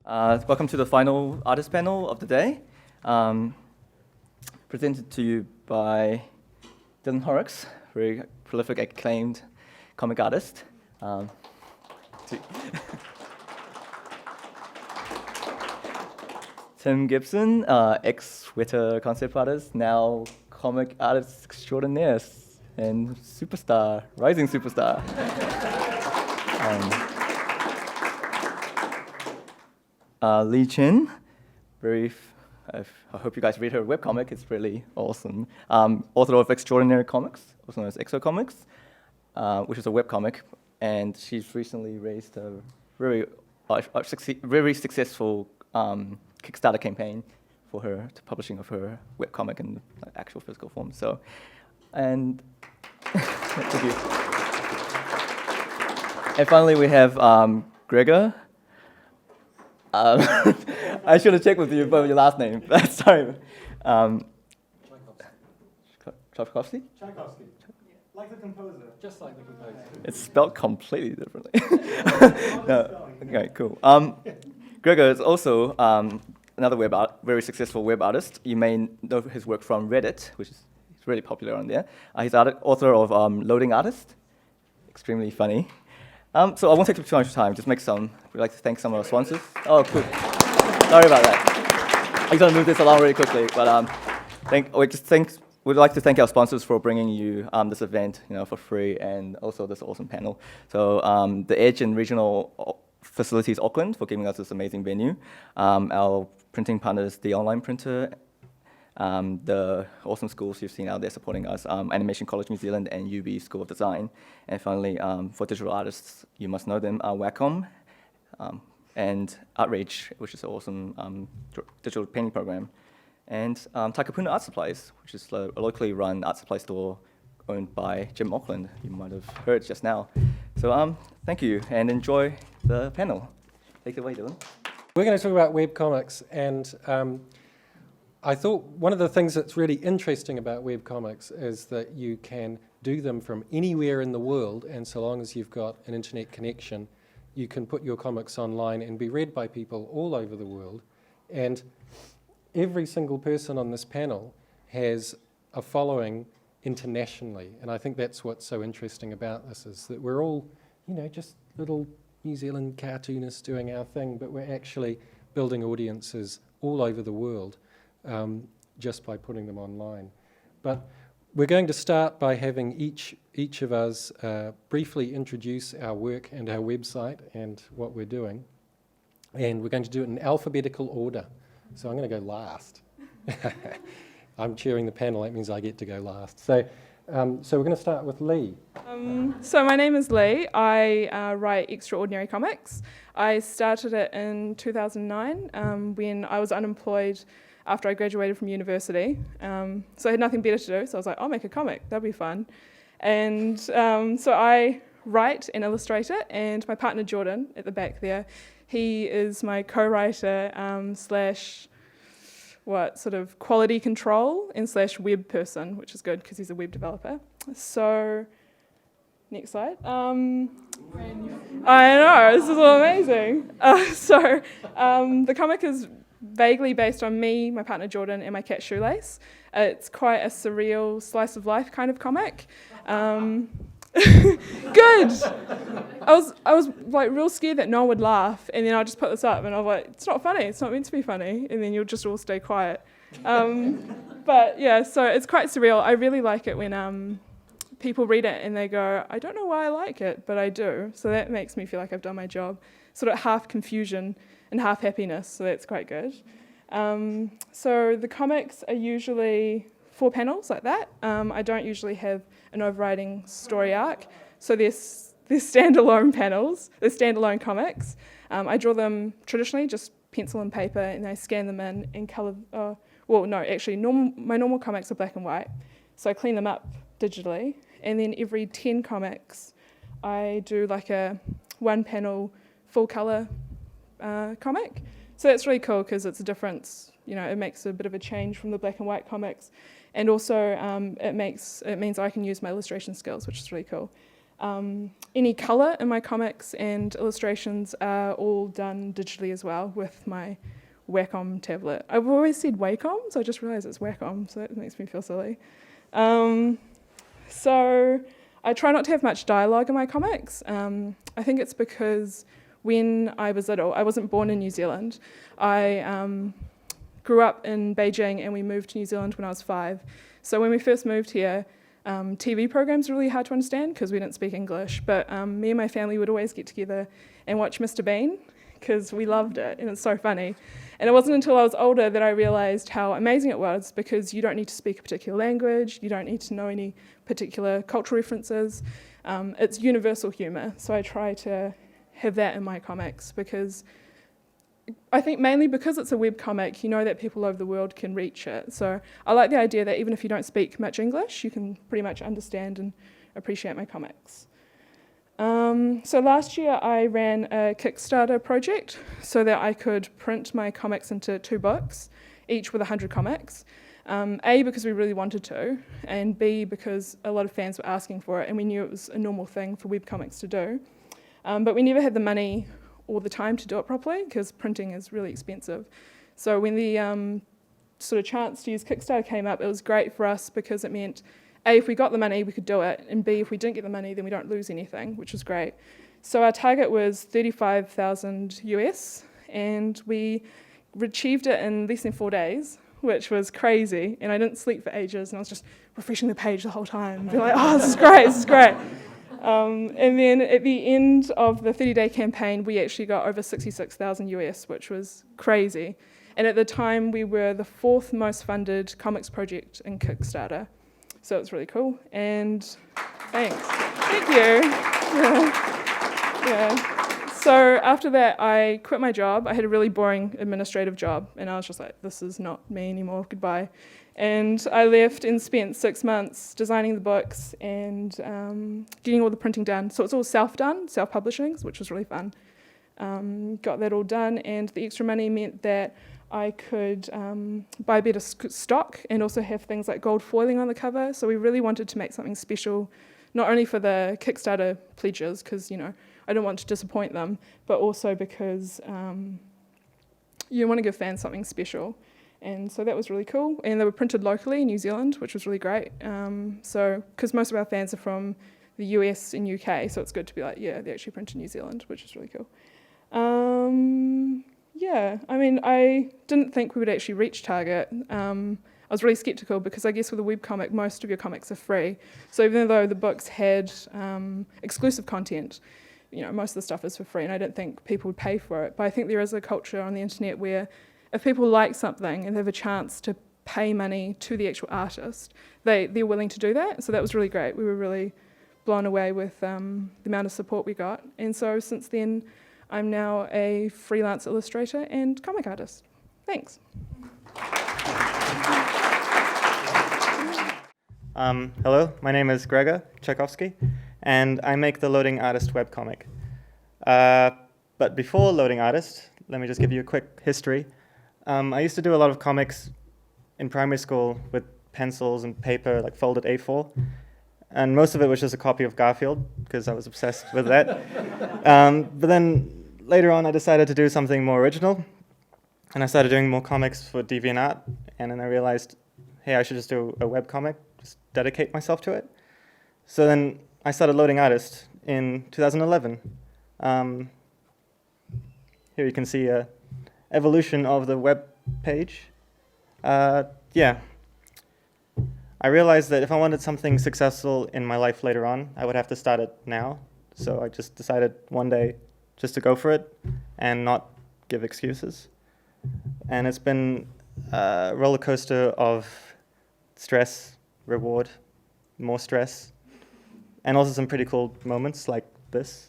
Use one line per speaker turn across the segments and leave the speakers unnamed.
Welcome to the final artist panel of the day. Presented to you by Dylan Horrocks, very prolific, acclaimed comic artist. Tim Gibson, ex-Twitter concept artist, now comic artist extraordinaire and superstar, rising superstar. Lee Chin, I hope you guys read her webcomic, it's really awesome. Author of Extraordinary Comics, also known as Exo Comics, which is a webcomic, and she's recently raised a very successful Kickstarter campaign for her to publishing of her webcomic in actual physical form. So, and thank you. And finally, we have Gregor. I should have checked with you about your last name. Sorry. Tchaikovsky?
Tchaikovsky. Like the composer. Just like the composer.
It's spelled completely differently. No. Okay, cool. Gregor is also another very successful web artist. You may know his work from Reddit, which is really popular on there. He's author of Loading Artist, extremely funny. So I won't take too much time, just make some. We'd like to thank some of our sponsors. Oh, cool. Sorry about that. I'm going to move this along really quickly, but we'd like to thank our sponsors for bringing you this event, for free, and also this awesome panel. So the Edge and Regional Facilities Auckland for giving us this amazing venue. Our printing partners, the Online Printer, the awesome schools you've seen out there supporting us, Animation College New Zealand and UB School of Design. And finally, for digital artists, you must know them, Wacom and Outrage, which is an awesome digital painting program. And Takapuna Art Supplies, which is a locally run art supply store owned by Jim Auckland, you might have heard just now. So thank you, and enjoy the panel. Take it away, Dylan.
We're going to talk about webcomics, and I thought one of the things that's really interesting about webcomics is that you can do them from anywhere in the world, and so long as you've got an internet connection, you can put your comics online and be read by people all over the world. And every single person on this panel has a following internationally, and I think that's what's so interesting about this, is that we're all, just little New Zealand cartoonists doing our thing, but we're actually building audiences all over the world. Just by putting them online. But we're going to start by having each of us briefly introduce our work and our website and what we're doing. And we're going to do it in alphabetical order. So I'm going to go last. I'm chairing the panel, that means I get to go last. So we're going to start with Lee.
So my name is Lee. I write Extraordinary Comics. I started it in 2009 when I was unemployed after I graduated from university. So I had nothing better to do, so I was like, I'll make a comic, that'll be fun. And so I write and illustrate it, and my partner Jordan, at the back there, he is my co-writer sort of quality control and / web person, which is good because he's a web developer. So, next slide. I know, this is all amazing. The comic is vaguely based on me, my partner Jordan, and my cat Shoelace. It's quite a surreal slice of life kind of comic. Good. I was like real scared that no one would laugh, and then I just put this up, and I was like, it's not funny. It's not meant to be funny, and then you'll just all stay quiet. But yeah, so it's quite surreal. I really like it when people read it and they go, I don't know why I like it, but I do. So that makes me feel like I've done my job. Sort of half confusion and half happiness, so that's quite good. So the comics are usually 4 panels like that. I don't usually have an overriding story arc, so they're standalone panels, they're standalone comics. I draw them traditionally, just pencil and paper, and I scan them in and colour. My normal comics are black and white, so I clean them up digitally, and then every 10 comics, I do like a 1-panel full colour comic. So that's really cool because it's a difference, it makes a bit of a change from the black and white comics, and also it means I can use my illustration skills, which is really cool. Any colour in my comics and illustrations are all done digitally as well with my Wacom tablet. I've always said Wacom, so I just realised it's Wacom, so that makes me feel silly. So I try not to have much dialogue in my comics. I think it's because when I was little, I wasn't born in New Zealand. I grew up in Beijing and we moved to New Zealand when I was 5. So when we first moved here, TV programs were really hard to understand because we didn't speak English. But me and my family would always get together and watch Mr. Bean because we loved it and it's so funny. And it wasn't until I was older that I realised how amazing it was because you don't need to speak a particular language, you don't need to know any particular cultural references. It's universal humour, so I try to have that in my comics because I think mainly because it's a webcomic, you know that people over the world can reach it. So I like the idea that even if you don't speak much English, you can pretty much understand and appreciate my comics. So last year I ran a Kickstarter project so that I could print my comics into 2 books, each with 100 comics. A, because we really wanted to, and B, because a lot of fans were asking for it and we knew it was a normal thing for webcomics to do. But we never had the money or the time to do it properly because printing is really expensive. So when the sort of chance to use Kickstarter came up, it was great for us because it meant A, if we got the money, we could do it, and B, if we didn't get the money, then we don't lose anything, which was great. So our target was 35,000 US, and we achieved it in less than 4 days, which was crazy, and I didn't sleep for ages, and I was just refreshing the page the whole time, being like, oh, this is great, this is great. And then at the end of the 30-day campaign, we actually got over 66,000 US, which was crazy. And at the time, we were the 4th most funded comics project in Kickstarter. So it's really cool. And thanks. Thank you. Yeah. So after that, I quit my job. I had a really boring administrative job, and I was just like, this is not me anymore, goodbye. And I left and spent 6 months designing the books and getting all the printing done. So it's all self-done, self-publishing, which was really fun. Got that all done, and the extra money meant that I could buy better stock and also have things like gold foiling on the cover. So we really wanted to make something special, not only for the Kickstarter pledges, because, you know, I didn't want to disappoint them, but also because you want to give fans something special. And so that was really cool. And they were printed locally in New Zealand, which was really great. So, because most of our fans are from the US and UK, so it's good to be like, yeah, they actually printed in New Zealand, which is really cool. Yeah, I mean, I didn't think we would actually reach target. I was really skeptical because I guess with a webcomic, most of your comics are free. So even though the books had exclusive content, you know, most of the stuff is for free, and I didn't think people would pay for it. But I think there is a culture on the internet where if people like something and they have a chance to pay money to the actual artist, they're willing to do that. So that was really great. We were really blown away with the amount of support we got. And so since then, I'm now a freelance illustrator and comic artist. Thanks.
Hello, my name is Gregor Tchaikovsky, and I make the Loading Artist webcomic. But before Loading Artist, let me just give you a quick history. I used to do a lot of comics in primary school with pencils and paper, like folded A4, and most of it was just a copy of Garfield, because I was obsessed with that. But then later on, I decided to do something more original, and I started doing more comics for DeviantArt, and then I realized, hey, I should just do a webcomic, just dedicate myself to it. So then I started Loading Artist in 2011. Here you can see an evolution of the web page. Yeah. I realized that if I wanted something successful in my life later on, I would have to start it now. So I just decided one day just to go for it and not give excuses. And it's been a roller coaster of stress, reward, more stress, and also some pretty cool moments like this.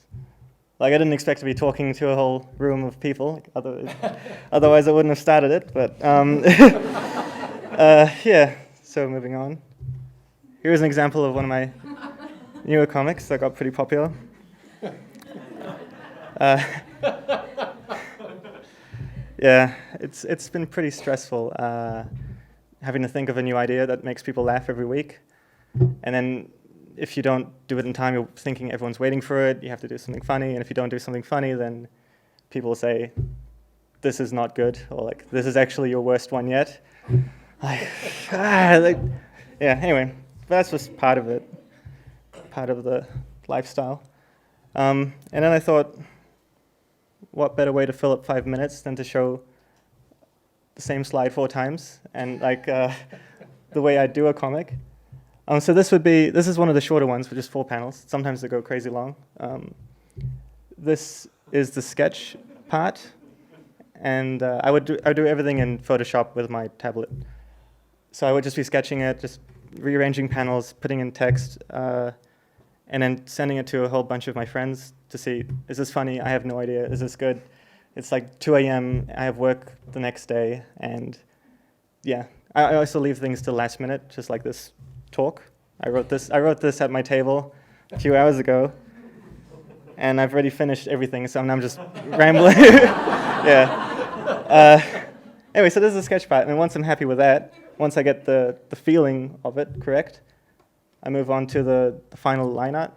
Like, I didn't expect to be talking to a whole room of people, otherwise I wouldn't have started it, but yeah, so moving on. Here's an example of one of my newer comics that got pretty popular. Yeah, it's been pretty stressful having to think of a new idea that makes people laugh every week. And then if you don't do it in time, you're thinking everyone's waiting for it. You have to do something funny, and if you don't do something funny, then people say, "This is not good," or like, "This is actually your worst one yet." Like, yeah. Anyway, that's just part of it, part of the lifestyle. And then I thought, what better way to fill up 5 minutes than to show the same slide 4 times and like the way I do a comic. So this is one of the shorter ones for just 4 panels. Sometimes they go crazy long. This is the sketch part, and I would do everything in Photoshop with my tablet. So I would just be sketching it, just rearranging panels, putting in text, and then sending it to a whole bunch of my friends to see, is this funny? I have no idea. Is this good? It's like 2 a.m. I have work the next day, and yeah. I also leave things till last minute, just like this talk. I wrote this at my table a few hours ago, and I've already finished everything, so I'm just rambling. Yeah. Anyway, so this is the sketch part, and once I'm happy with that, once I get the feeling of it correct, I move on to the final line art.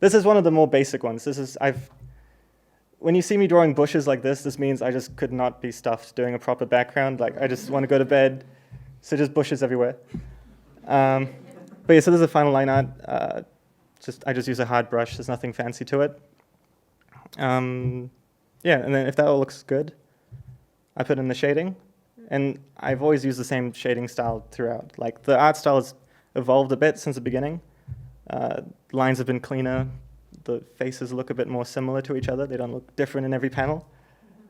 This is one of the more basic ones. When you see me drawing bushes like this means I just could not be stuffed doing a proper background. Like, I just want to go to bed, so just bushes everywhere. But yeah, so this is the final line art. I just use a hard brush. There's nothing fancy to it. Yeah, and then if that all looks good, I put in the shading. And I've always used the same shading style throughout. Like, the art style has evolved a bit since the beginning. Lines have been cleaner. The faces look a bit more similar to each other. They don't look different in every panel.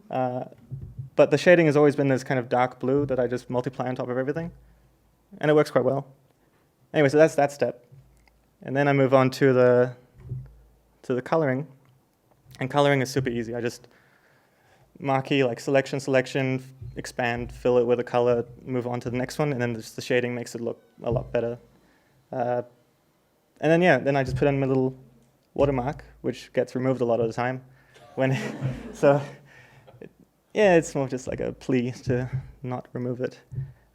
But the shading has always been this kind of dark blue that I just multiply on top of everything. And it works quite well. Anyway, so that's that step. And then I move on to the coloring. And coloring is super easy. I just marquee, like selection, expand, fill it with a color, move on to the next one, and then just the shading makes it look a lot better. And then, yeah, then I just put in my little watermark, which gets removed a lot of the time. Yeah, it's more just like a plea to not remove it.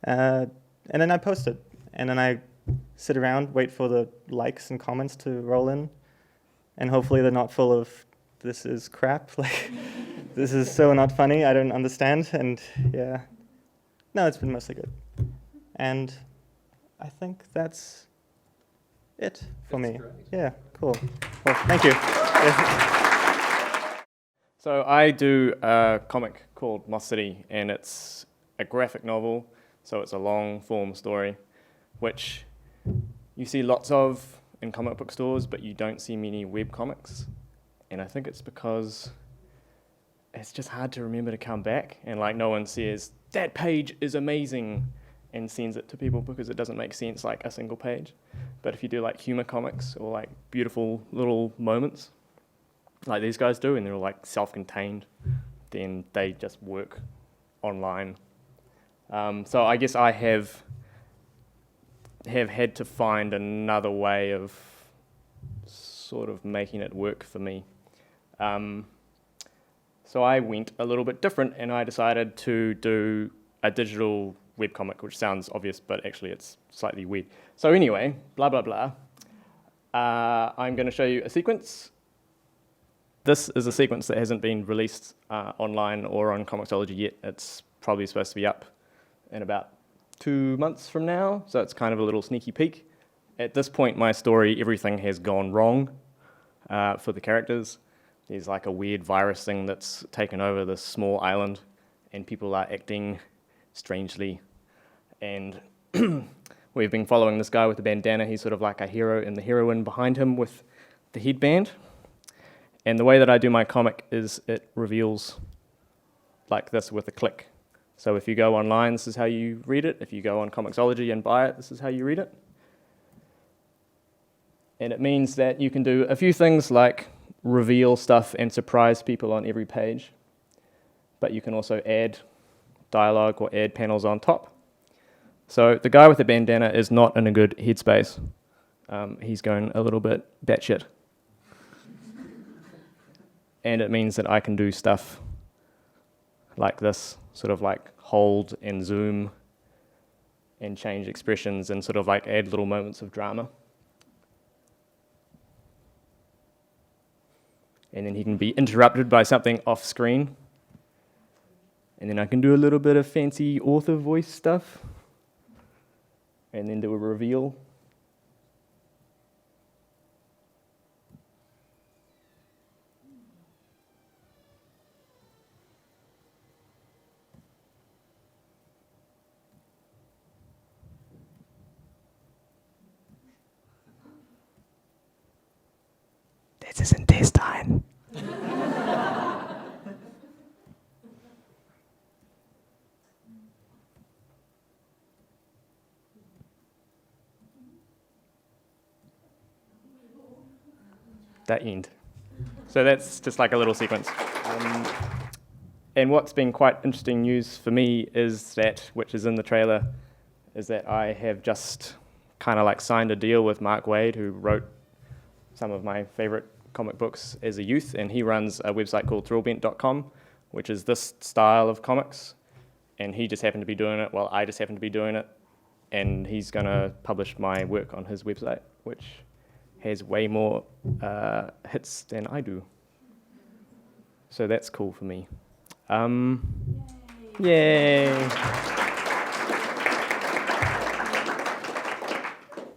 And then I post it. And then I sit around, wait for the likes and comments to roll in. And hopefully they're not full of, "This is crap." Like, "This is so not funny, I don't understand." And yeah, no, it's been mostly good. And I think that's it for me.
Great.
Yeah, cool. Well, thank you.
So I do a comic called Moth City, and it's a graphic novel, so it's a long-form story, which you see lots of in comic book stores, but you don't see many webcomics. And I think it's because it's just hard to remember to come back, and like no one says, "That page is amazing," and sends it to people because it doesn't make sense like a single page. But if you do like humor comics or like beautiful little moments, like these guys do, and they're all like self-contained, then they just work online. So I guess I have had to find another way of sort of making it work for me. So I went a little bit different, and I decided to do a digital webcomic, which sounds obvious, but actually it's slightly weird. So anyway, blah, blah, blah. I'm going to show you a sequence. This is a sequence that hasn't been released online or on Comixology yet. It's probably supposed to be up in about 2 months from now, so it's kind of a little sneaky peek. At this point, my story, everything has gone wrong for the characters. There's like a weird virus thing that's taken over this small island, and people are acting strangely. And we've been following this guy with the bandana. He's sort of like a hero, and the heroine behind him with the headband. And the way that I do my comic is it reveals like this with a click. So if you go online, this is how you read it. If you go on Comixology and buy it, this is how you read it. And it means that you can do a few things like reveal stuff and surprise people on every page. But you can also add dialogue or add panels on top. So the guy with the bandana is not in a good headspace. He's going a little bit batshit. And it means that I can do stuff like this, sort of like hold and zoom and change expressions and sort of like add little moments of drama. and then he can be interrupted by something off screen. And then I can do a little bit of fancy author voice stuff, and then do a reveal. This is intestine. That end. So that's just like a little sequence. And what's been quite interesting news for me is that, which is in the trailer, is that I have just kind of like signed a deal with Mark Wade, who wrote some of my favorite comic books as a youth, and he runs a website called thrillbent.com, which is this style of comics, and he just happened to be doing it while I just happened to be doing it, and he's going to publish my work on his website, which has way more hits than I do. So that's cool for me. Yay!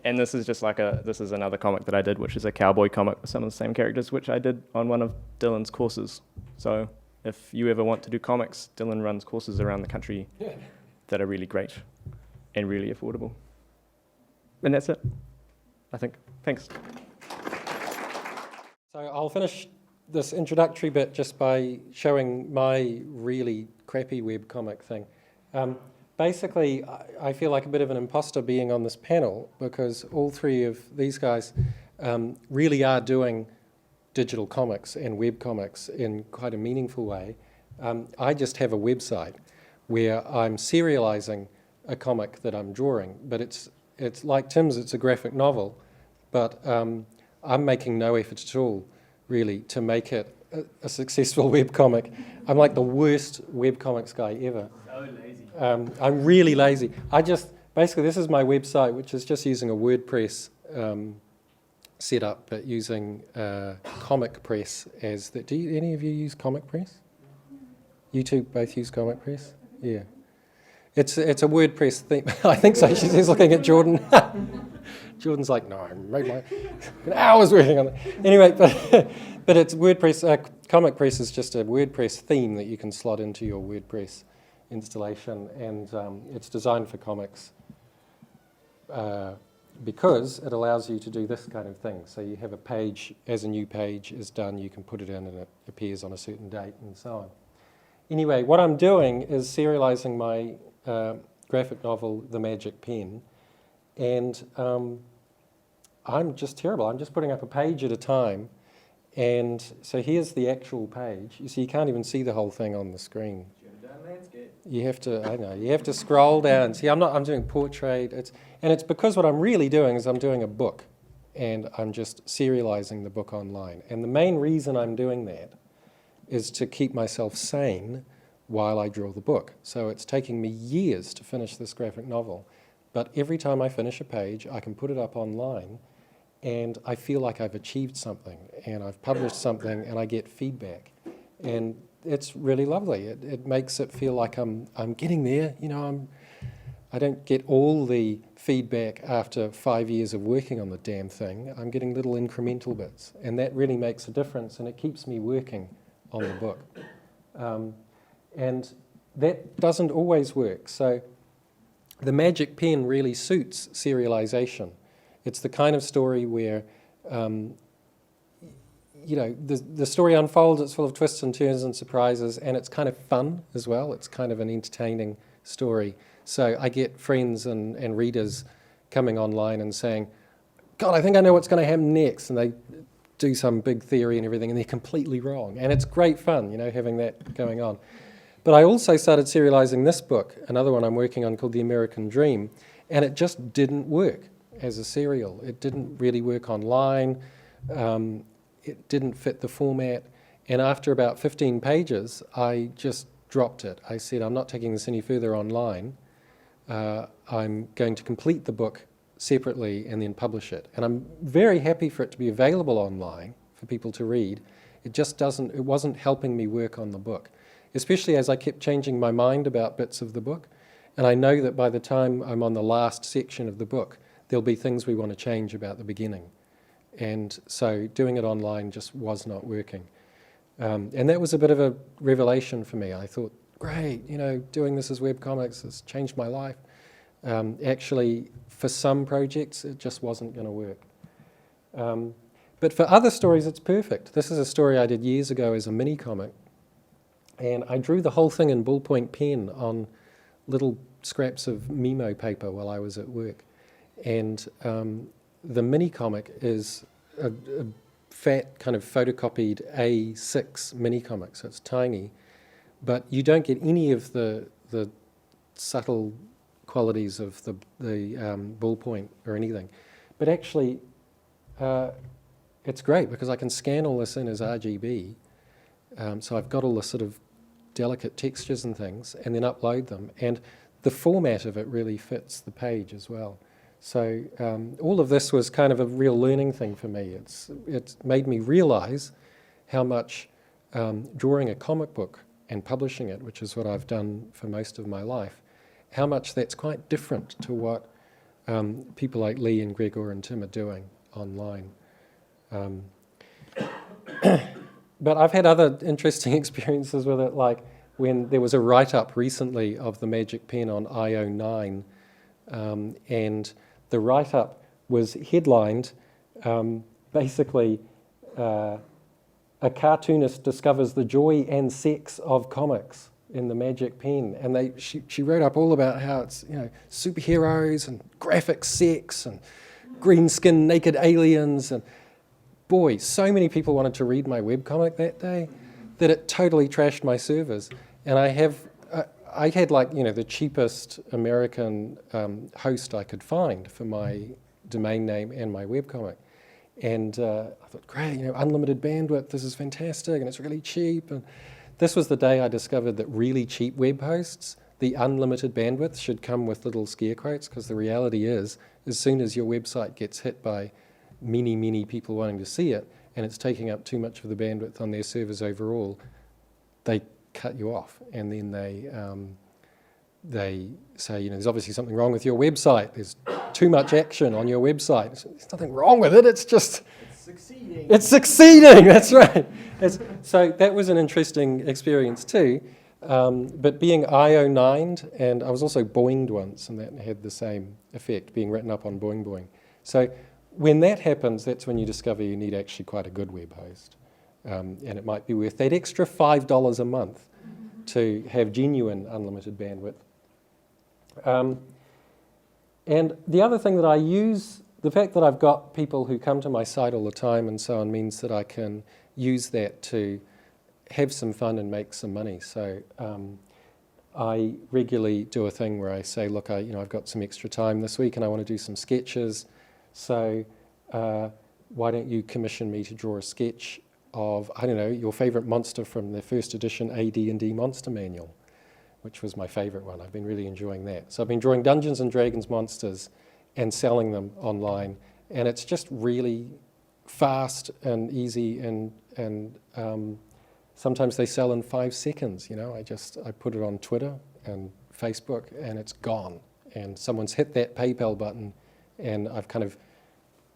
And this is just like this is another comic that I did, which is a cowboy comic with some of the same characters, which I did on one of Dylan's courses. So if you ever want to do comics, Dylan runs courses around the country that are really great and really affordable. And that's it, I think. Thanks.
So I'll finish this introductory bit just by showing my really crappy webcomic thing. Basically, I feel like a bit of an imposter being on this panel because all three of these guys really are doing digital comics and webcomics in quite a meaningful way. I just have a website where I'm serializing a comic that I'm drawing, but it's like Tim's, it's a graphic novel, but I'm making no effort at all, really, to make it a successful webcomic. I'm like the worst webcomics guy ever.
So lazy.
I'm really lazy. Basically, this is my website, which is just using a WordPress setup, but using Comic Press as the. Do any of you use Comic Press? You two both use Comic Press? Yeah. It's a WordPress theme. I think so. She's looking at Jordan. Jordan's like, no, I made my hours working on it. Anyway, but it's WordPress. Comic Press is just a WordPress theme that you can slot into your WordPress installation, and it's designed for comics because it allows you to do this kind of thing. So you have a page, as a new page is done, you can put it in and it appears on a certain date and so on. Anyway, what I'm doing is serializing my graphic novel, The Magic Pen, and I'm just terrible. I'm just putting up a page at a time, and so here's the actual page. You see, you can't even see the whole thing on the screen. You have to, I know, you have to scroll down. See, I'm doing portrait, and it's because what I'm really doing is I'm doing a book, and I'm just serializing the book online. And the main reason I'm doing that is to keep myself sane while I draw the book. So it's taking me years to finish this graphic novel, but every time I finish a page, I can put it up online, and I feel like I've achieved something, and I've published something, and I get feedback. And it's really lovely. It makes it feel like I'm getting there. You know, I don't get all the feedback after 5 years of working on the damn thing. I'm getting little incremental bits, and that really makes a difference, and it keeps me working on the book. And that doesn't always work. So the Magic Pen really suits serialization. It's the kind of story where you know, the story unfolds, it's full of twists and turns and surprises, and it's kind of fun as well. It's kind of an entertaining story. So I get friends and readers coming online and saying, God, I think I know what's going to happen next. And they do some big theory and everything, and they're completely wrong. And it's great fun, you know, having that going on. But I also started serializing this book, another one I'm working on called The American Dream, and it just didn't work as a serial. It didn't really work online. It didn't fit the format, and after about 15 pages, I just dropped it. I said, I'm not taking this any further online. I'm going to complete the book separately and then publish it. And I'm very happy for it to be available online for people to read, it wasn't helping me work on the book, especially as I kept changing my mind about bits of the book. And I know that by the time I'm on the last section of the book, there'll be things we want to change about the beginning. And so doing it online just was not working. And that was a bit of a revelation for me. I thought, great, doing this as webcomics has changed my life. Actually, for some projects, it just wasn't going to work. But for other stories, it's perfect. This is a story I did years ago as a mini comic. And I drew the whole thing in ballpoint pen on little scraps of Memo paper while I was at work. And the mini comic is a fat kind of photocopied A6 mini comic, so it's tiny, but you don't get any of the subtle qualities of the ballpoint or anything. But actually, it's great because I can scan all this in as RGB, so I've got all the sort of delicate textures and things, and then upload them. And the format of it really fits the page as well. So all of this was kind of a real learning thing for me. It's made me realize how much drawing a comic book and publishing it, which is what I've done for most of my life, how much that's quite different to what people like Lee and Gregor and Tim are doing online. But I've had other interesting experiences with it, like when there was a write-up recently of the Magic Pen on IO9, and the write-up was headlined, basically, a cartoonist discovers the joy and sex of comics in the Magic Pen. And she wrote up all about how it's, superheroes and graphic sex and green skin naked aliens. And boy, so many people wanted to read my webcomic that day that it totally trashed my servers. And I had the cheapest American host I could find for my domain name and my webcomic. And I thought, great, unlimited bandwidth, this is fantastic, and it's really cheap. And this was the day I discovered that really cheap web hosts, the unlimited bandwidth should come with little scare quotes, because the reality is, as soon as your website gets hit by many, many people wanting to see it, and it's taking up too much of the bandwidth on their servers overall, they cut you off, and then they say, there's obviously something wrong with your website. There's too much action on your website. There's nothing wrong with it. It's just... It's succeeding. It's succeeding, that's right. So that was an interesting experience too. But being IO9'd, and I was also boinged once, and that had the same effect, being written up on Boing Boing. So when that happens, that's when you discover you need actually quite a good web host. And it might be worth that extra $5 a month to have genuine unlimited bandwidth. And the other thing that I use, the fact that I've got people who come to my site all the time and so on, means that I can use that to have some fun and make some money. So I regularly do a thing where I say, look, I've got some extra time this week and I want to do some sketches. So why don't you commission me to draw a sketch of, your favorite monster from the first edition AD&D Monster Manual, which was my favorite one. I've been really enjoying that. So I've been drawing Dungeons and Dragons monsters and selling them online, and it's just really fast and easy, and sometimes they sell in 5 seconds. I put it on Twitter and Facebook, and it's gone. And someone's hit that PayPal button, and I've kind of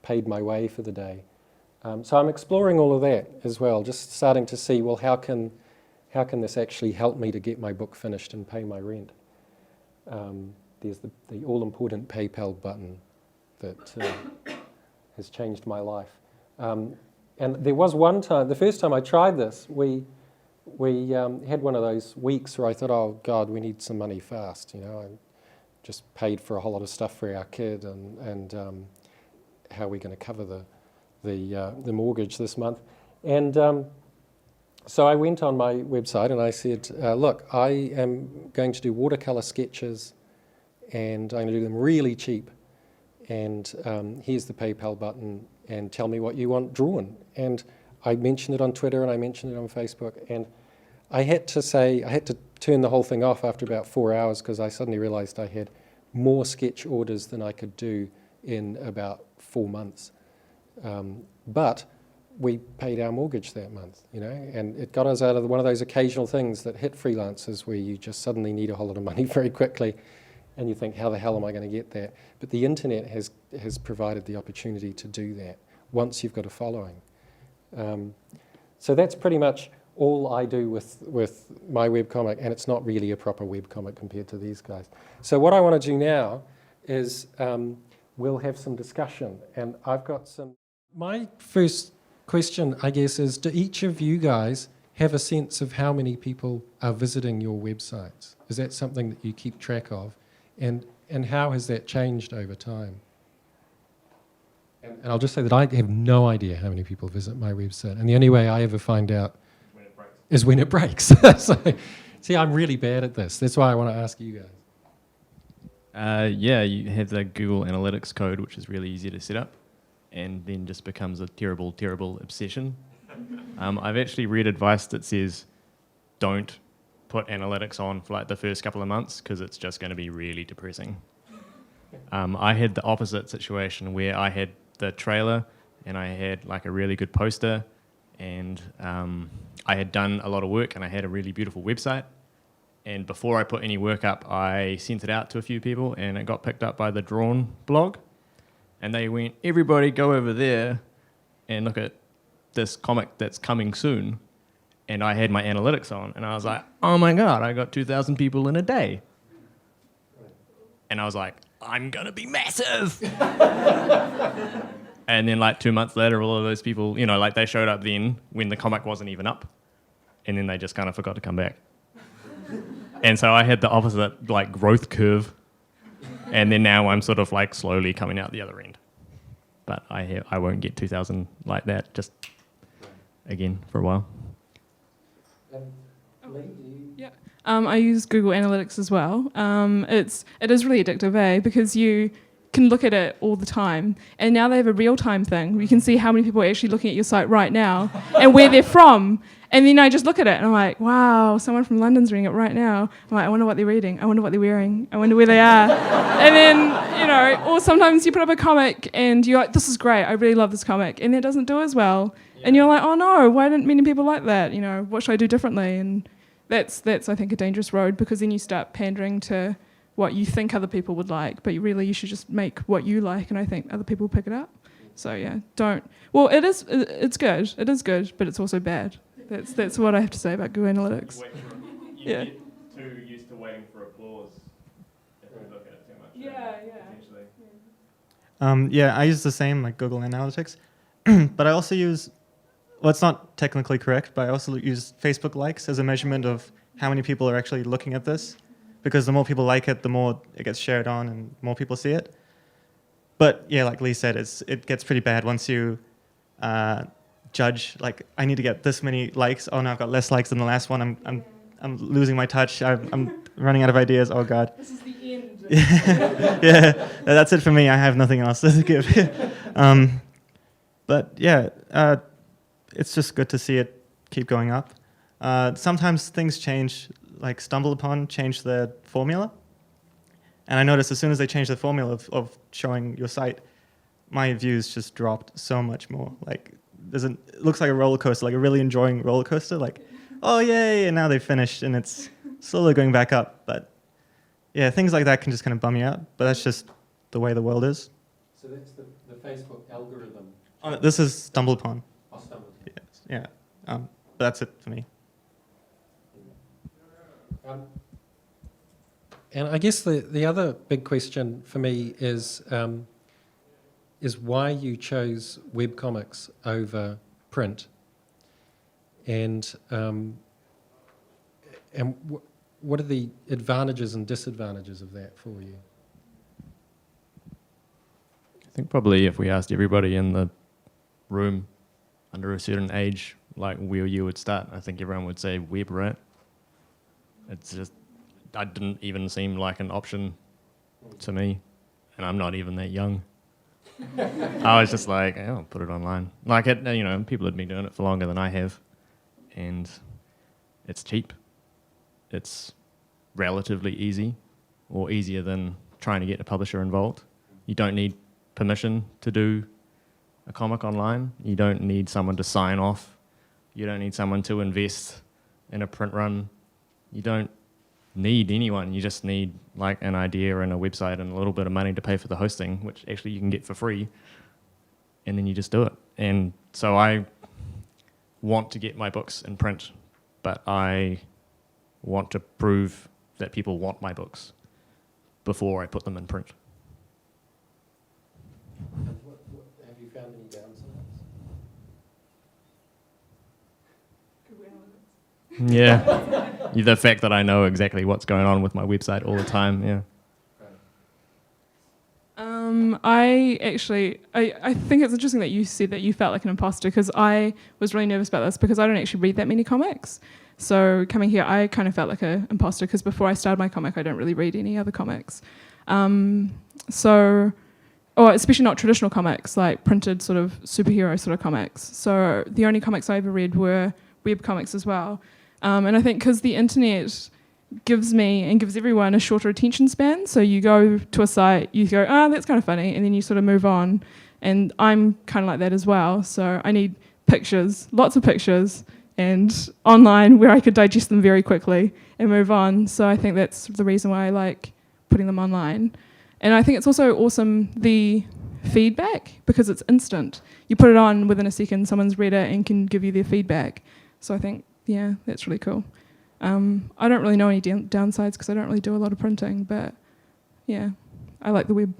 paid my way for the day. So I'm exploring all of that as well, just starting to see, well, how can this actually help me to get my book finished and pay my rent? There's the all-important PayPal button that has changed my life. And there was one time, the first time I tried this, we had one of those weeks where I thought, oh God, we need some money fast. I just paid for a whole lot of stuff for our kid, and how are we going to cover the mortgage this month? And so I went on my website and I said, look, I am going to do watercolor sketches, and I'm going to do them really cheap. And here's the PayPal button, and tell me what you want drawn. And I mentioned it on Twitter and I mentioned it on Facebook. And I had to turn the whole thing off after about 4 hours, because I suddenly realized I had more sketch orders than I could do in about 4 months. But we paid our mortgage that month, you know, and it got us out of one of those occasional things that hit freelancers where you just suddenly need a whole lot of money very quickly, and you think, how the hell am I going to get that? But the internet has provided the opportunity to do that once you've got a following. So that's pretty much all I do with my webcomic, and it's not really a proper webcomic compared to these guys. So what I want to do now is we'll have some discussion, and I've got some... My first question, I guess, is do each of you guys have a sense of how many people are visiting your websites? Is that something that you keep track of? And how has that changed over time? And I'll just say that I have no idea how many people visit my website, and the only way I ever find out is when it breaks. So, see, I'm really bad at this. That's why I want to ask you guys.
Yeah, you have the Google Analytics code, which is really easy to set up, and then just becomes a terrible, terrible obsession. I've actually read advice that says don't put analytics on for like the first couple of months because it's just going to be really depressing. I had the opposite situation where I had the trailer and I had like a really good poster, and I had done a lot of work and I had a really beautiful website. And before I put any work up, I sent it out to a few people and it got picked up by the Drawn blog. And they went, everybody go over there and look at this comic that's coming soon. And I had my analytics on and I was like, oh my God, I got 2,000 people in a day. And I was like, I'm going to be massive. And then like 2 months later, all of those people, you know, like they showed up then when the comic wasn't even up. And then they just kind of forgot to come back. And so I had the opposite like growth curve. And then now I'm sort of like slowly coming out the other end. But I won't get 2,000 like that just again for a while.
Yeah, I use Google Analytics as well. It is really addictive, because you can look at it all the time. And now they have a real-time thing where you can see how many people are actually looking at your site right now and where they're from. And then I just look at it and I'm like, wow, someone from London's reading it right now. I'm like, I wonder what they're reading. I wonder what they're wearing. I wonder where they are. And then, you know, or sometimes you put up a comic and you're like, this is great. I really love this comic. And it doesn't do as well. Yeah. And you're like, oh no, why didn't many people like that? You know, what should I do differently? And that's I think, a dangerous road, because then you start pandering to what you think other people would like, but you should just make what you like, and I think other people pick it up. So yeah, it's good. It is good, but it's also bad. That's what I have to say about Google Analytics.
You get too used to waiting for applause if you look at it too much.
Yeah, I use the same, like Google Analytics, but I also use, well, it's not technically correct, but I also use Facebook likes as a measurement of how many people are actually looking at this, because the more people like it, the more it gets shared on and more people see it. But yeah, like Lee said, it gets pretty bad once you judge, like, I need to get this many likes. Oh no, I've got less likes than the last one. I'm losing my touch. I'm running out of ideas. Oh God.
This is the end.
Yeah, that's it for me. I have nothing else to give. But yeah, it's just good to see it keep going up. Sometimes things change, like StumbleUpon changed their formula. And I noticed as soon as they changed the formula of showing your site, my views just dropped so much more. Like, it looks like a roller coaster, like a really enjoying roller coaster. Like, oh yay, and now they've finished, and it's slowly going back up. But yeah, things like that can just kind of bum you out. But that's just the way the world is.
So that's the Facebook algorithm.
Oh, this is StumbleUpon.
Oh, StumbleUpon.
Yes, yeah. But that's it for me.
And I guess the other big question for me is why you chose webcomics over print, and what are the advantages and disadvantages of that for you?
I think probably if we asked everybody in the room under a certain age, like where you would start, I think everyone would say web, right? It's just, that didn't even seem like an option to me, and I'm not even that young. I was just like, I'll put it online. Like, people have been doing it for longer than I have, and it's cheap. It's relatively easy, or easier than trying to get a publisher involved. You don't need permission to do a comic online. You don't need someone to sign off. You don't need someone to invest in a print run. You don't need anyone. You just need like an idea and a website and a little bit of money to pay for the hosting, which actually you can get for free, and then you just do it. And so I want to get my books in print, but I want to prove that people want my books before I put them in print.
Have you found any downsides?
Yeah. The fact that I know exactly what's going on with my website all the time, yeah.
I think it's interesting that you said that you felt like an imposter, because I was really nervous about this because I don't actually read that many comics. So coming here, I kind of felt like an imposter because before I started my comic, I don't really read any other comics. Or especially not traditional comics, like printed sort of superhero sort of comics. So the only comics I ever read were webcomics as well. And I think because the internet gives me and gives everyone a shorter attention span, so you go to a site, you go, that's kind of funny, and then you sort of move on. And I'm kind of like that as well. So I need pictures, lots of pictures, and online where I could digest them very quickly and move on. So I think that's the reason why I like putting them online. And I think it's also awesome, the feedback, because it's instant. You put it on within a second, someone's read it and can give you their feedback. So I think, yeah, that's really cool. I don't really know any downsides because I don't really do a lot of printing, but yeah, I like the web.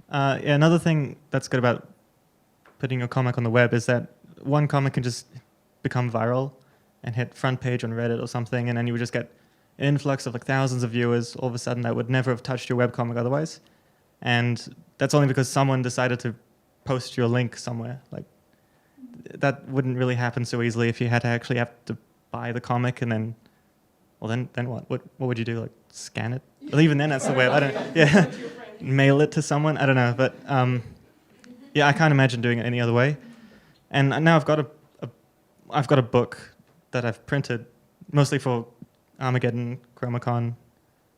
Another thing that's good about putting your comic on the web is that one comic can just become viral and hit front page on Reddit or something, and then you would just get an influx of like thousands of viewers all of a sudden that would never have touched your webcomic otherwise. And that's only because someone decided to post your link somewhere. Like, that wouldn't really happen so easily if you had to actually have to buy the comic and then, well, then what? What would you do? Like, scan it? Well, even then, that's the way. I don't. Yeah, mail it to someone. I don't know, but yeah, I can't imagine doing it any other way. And now I've got a book that I've printed mostly for Armageddon, Chromacon.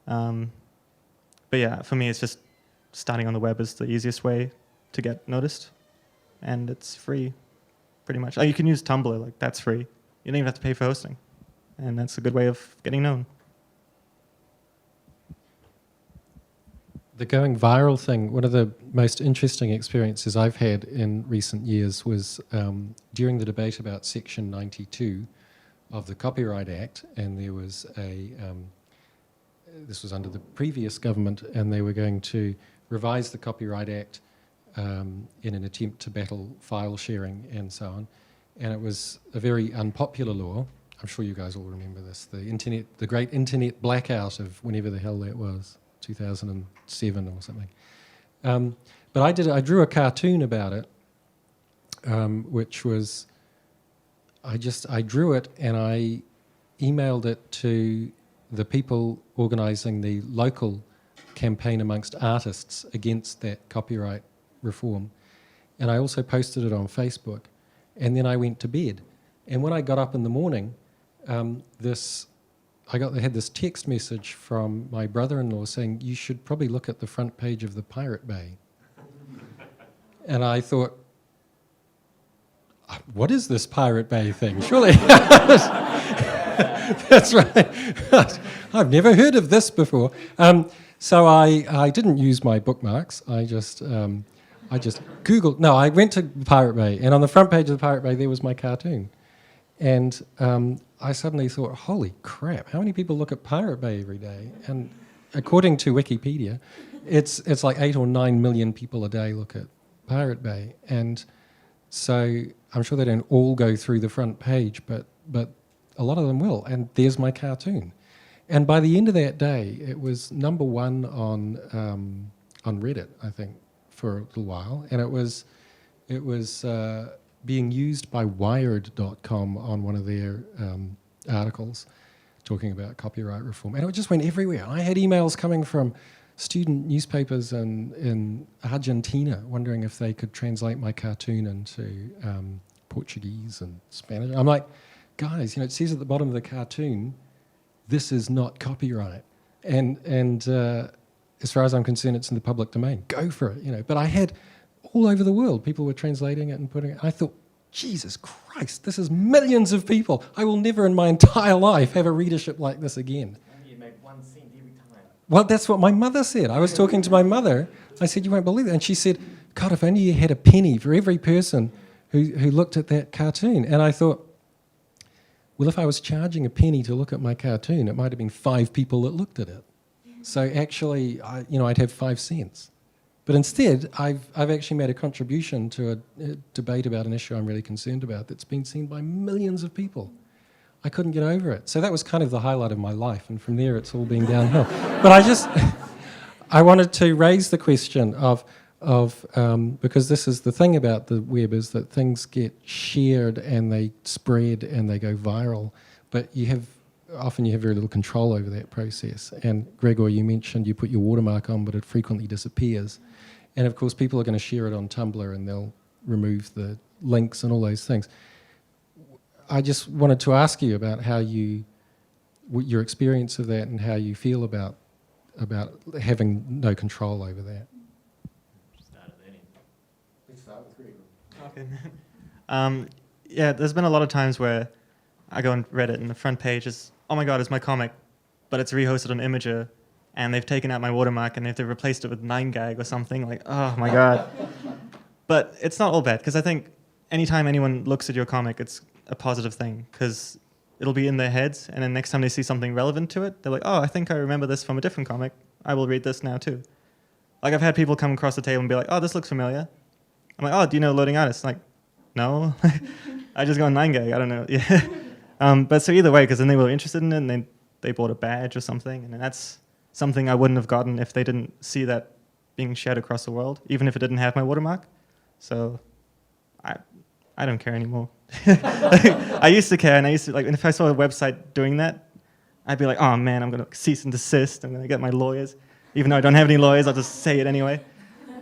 But yeah, for me, it's just starting on the web is the easiest way to get noticed, and it's free, pretty much. Oh, you can use Tumblr, like that's free. You don't even have to pay for hosting, and that's a good way of getting known.
The going viral thing, one of the most interesting experiences I've had in recent years was during the debate about Section 92 of the Copyright Act, and there was this was under the previous government, and they were going to revise the Copyright Act in an attempt to battle file sharing and so on. And it was a very unpopular law. I'm sure you guys all remember this, the great internet blackout of whenever the hell that was, 2007 or something. But I drew a cartoon about it, which was, I drew it and I emailed it to the people organising the local campaign amongst artists against that copyright reform. And I also posted it on Facebook. And then I went to bed. And when I got up in the morning, I had this text message from my brother-in-law saying, "You should probably look at the front page of the Pirate Bay." And I thought, what is this Pirate Bay thing? Surely. That's right. I've never heard of this before. So I didn't use my bookmarks. I just Googled. No, I went to Pirate Bay, and on the front page of the Pirate Bay, there was my cartoon. And I suddenly thought, holy crap, how many people look at Pirate Bay every day? And according to Wikipedia, it's like 8 or 9 million people a day look at Pirate Bay. And so I'm sure they don't all go through the front page, but a lot of them will. And there's my cartoon. And by the end of that day, it was #1 on Reddit, I think, for a little while. And it was being used by Wired.com on one of their articles talking about copyright reform. And it just went everywhere. I had emails coming from student newspapers in Argentina wondering if they could translate my cartoon into Portuguese and Spanish. I'm like, guys, it says at the bottom of the cartoon, this is not copyright. And as far as I'm concerned, it's in the public domain. Go for it, But I had all over the world. People were translating it and putting it. I thought, Jesus Christ, this is millions of people. I will never in my entire life have a readership like this again.
You make 1 cent every time.
Well, that's what my mother said. I was talking to my mother. I said, you won't believe it. And she said, God, if only you had a penny for every person who looked at that cartoon. And I thought, well, if I was charging a penny to look at my cartoon, it might have been 5 people that looked at it. So actually, I'd have 5 cents. But instead, I've actually made a contribution to a debate about an issue I'm really concerned about that's been seen by millions of people. I couldn't get over it. So that was kind of the highlight of my life, and from there it's all been downhill. But I wanted to raise the question of because this is the thing about the web, is that things get shared and they spread and they go viral, but often you have very little control over that process. And Gregor, you mentioned you put your watermark on, but it frequently disappears. And of course, people are going to share it on Tumblr and they'll remove the links and all those things. I just wanted to ask you about your experience of that and how you feel about having no control over that.
Let's start with Gregor.
Okay. Yeah, there's been a lot of times where I go on Reddit and the front page is, oh my God, it's my comic, but it's rehosted on Imager, and they've taken out my watermark and they've replaced it with 9gag or something. Like, oh my God. But it's not all bad, because I think anytime anyone looks at your comic, it's a positive thing, because it'll be in their heads, and then next time they see something relevant to it, they're like, oh, I think I remember this from a different comic. I will read this now too. Like, I've had people come across the table and be like, oh, this looks familiar. I'm like, oh, do you know Loading Artists? Like, no. I just go on 9gag. I don't know. Yeah. But so either way, because then they were interested in it, and then they bought a badge or something, and then that's something I wouldn't have gotten if they didn't see that being shared across the world, even if it didn't have my watermark. So I don't care anymore. I used to care, and if I saw a website doing that, I'd be like, oh man, I'm going to cease and desist. I'm going to get my lawyers. Even though I don't have any lawyers, I'll just say it anyway.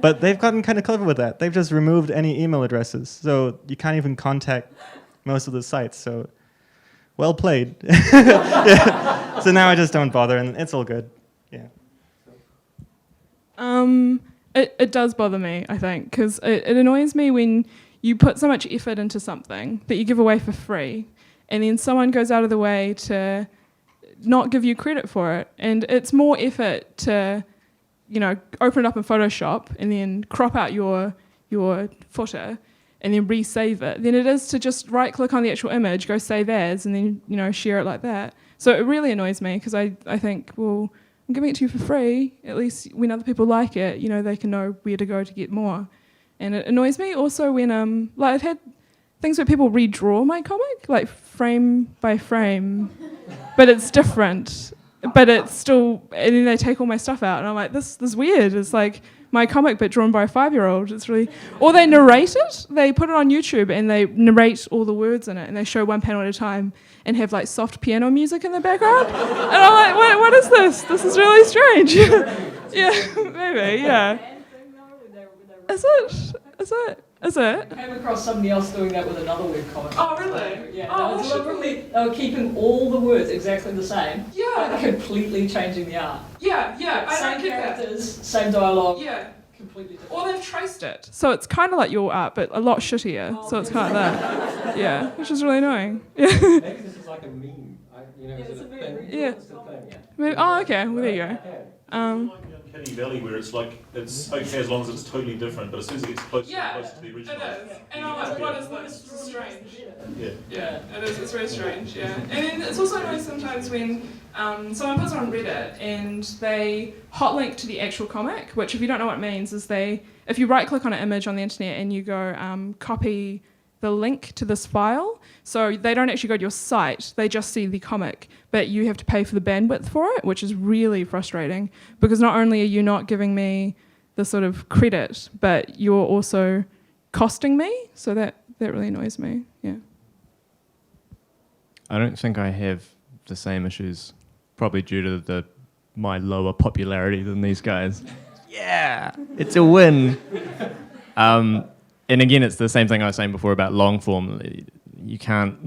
But they've gotten kind of clever with that. They've just removed any email addresses, so you can't even contact most of the sites. So, well played. Yeah. So now I just don't bother, and it's all good. Yeah.
It does bother me, I think, because it annoys me when you put so much effort into something that you give away for free, and then someone goes out of the way to not give you credit for it. And it's more effort to, open it up in Photoshop and then crop out your footer and then resave it than it is to just right-click on the actual image, go save as, and then share it like that. So it really annoys me, because I think, well, I'm giving it to you for free. At least when other people like it, they can know where to go to get more. And it annoys me also when I've had things where people redraw my comic, like frame by frame, but it's different. But it's still, and then they take all my stuff out, and I'm like, this is weird. It's like my comic, but drawn by a 5-year-old. It's really, or they narrate it. They put it on YouTube and they narrate all the words in it, and they show one panel at a time and have like soft piano music in the background. And I'm like, what is this? This is really strange. Yeah, maybe, yeah. Is it? I
came across somebody else doing that with another webcomic.
Oh, really?
Yeah,
Oh,
they were keeping all the words exactly the same.
Yeah.
But completely changing the art.
Yeah. I
Same
don't get that.
characters, same dialogue.
Yeah.
Completely different.
Or they've traced it. So it's kind of like your art, but a lot shittier. So it's kind of that. Yeah, which is really annoying. Yeah.
Maybe this is like a meme.
It's a meme.
Yeah.
It's a thing, yeah.
Maybe, oh, okay. Well, there you go.
Like the Uncanny Valley, where it's like, it's okay as long as it's totally different, but as soon as it gets closer
Yeah,
and closer to the original.
it is. And I'm like, what is this? This is strange.
Yeah.
Yeah, it is. It's very strange. Yeah, and then it's also annoying sometimes when someone puts it on Reddit and they hot link to the actual comic, which, if you don't know what it means, is if you right click on an image on the internet and you go copy the link to this file, so they don't actually go to your site, they just see the comic, but you have to pay for the bandwidth for it, which is really frustrating, because not only are you not giving me the sort of credit, but you're also costing me, so that really annoys me. Yeah.
I don't think I have the same issues, probably due to my lower popularity than these guys. Yeah, it's a win. And again, it's the same thing I was saying before about long form. You can't